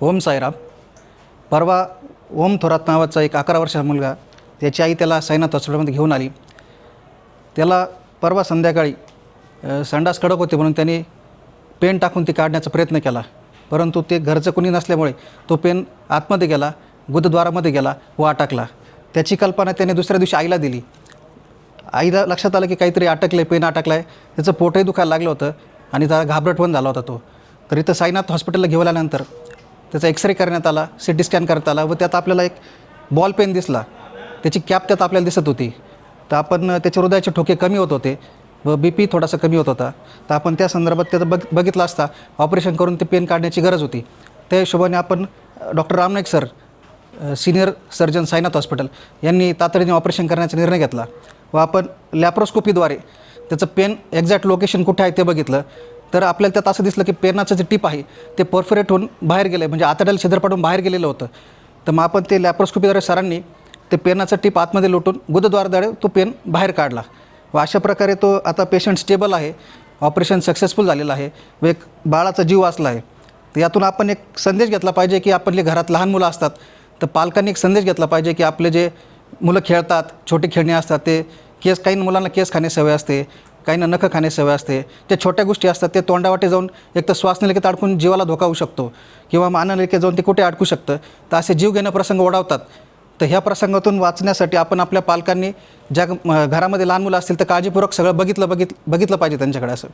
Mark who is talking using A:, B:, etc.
A: ओम साईराम. परवा ओम थोरात नावाचा एक 11 वर्षाचा मुलगा, त्याची आई त्याला साईनाथ हॉस्पिटलमध्ये घेऊन आली. त्याला परवा संध्याकाळी संडास कडक होते म्हणून त्याने पेन टाकून ती काढण्याचा प्रयत्न केला, परंतु ते घरचं कुणी नसल्यामुळे तो पेन आतमध्ये गेला, गुदद्वारामध्ये गेला व अटकला. त्याची कल्पना त्याने दुसऱ्या दिवशी आईला दिली. आईला लक्षात आलं की काहीतरी अटकलं आहे, पेन अटकला आहे. त्याचं पोटही दुखायला लागलं होतं आणि त्याला घाबरट पण झाला होता तो. तर इथं साईनाथ हॉस्पिटलला घेऊन आल्यानंतर त्याचा एक्सरे करण्यात आला, CT स्कॅन करण्यात आला व त्यात आपल्याला एक बॉल पेन दिसला. त्याची कॅप त्यात आपल्याला दिसत होती. तर आपण त्याचे हृदयाचे ठोके कमी होत होते व BP थोडासा कमी होत होता. तर आपण त्या संदर्भात त्याचं बघितलं असता ऑपरेशन करून ते पेन काढण्याची गरज होती. त्या हिशोबाने आपण doctor Ram Naik sir, senior surgeon Sainath hospital यांनी तातडीने ऑपरेशन करण्याचा निर्णय घेतला व आपण लॅप्रोस्कोपीद्वारे त्याचं पेन एक्झॅक्ट लोकेशन कुठे आहे ते बघितलं. तर आपल्याला त्यात असं दिसलं की पेनाचं जे टिप आहे ते परफोरेट होऊन बाहेर गेलं, म्हणजे आतड्याला छिद्र पाडून बाहेर गेलेलं होतं. तर मग आपण ते लॅप्रोस्कोपीद्वारे सरांनी ते पेनाचं टिप आतमध्ये लोटून गुदद्वाराद्वारे तो पेन बाहेर काढला व अशा प्रकारे तो आता पेशंट स्टेबल आहे. ऑपरेशन सक्सेसफुल झालेलं आहे व एक बाळाचा जीव वाचला आहे. तर यातून आपण एक संदेश घेतला पाहिजे की आपले घरात लहान मुलं असतात तर पालकांनी एक संदेश घेतला पाहिजे की आपले जे मुलं खेळतात, छोटी खेळणी असतात, ते काही मुलांना केस खाणे सवय असते, काहींना नखं खाणे सवय असते. त्या छोट्या गोष्टी असतात ते तोंडावाटे जाऊन एक तर श्वासनलिकेत अडकून जीवाला धोका होऊ शकतो किंवा अन्ननलिकेत जाऊन ते कुठे अडकू शकतं. तर असे जीव घेणं प्रसंग ओढावतात. तर ह्या प्रसंगातून वाचण्यासाठी आपण आपल्या पालकांनी ज्या घरामध्ये लहान मुलं असतील तर काळजीपूर्वक सगळं बघितलं पाहिजे त्यांच्याकडे असं.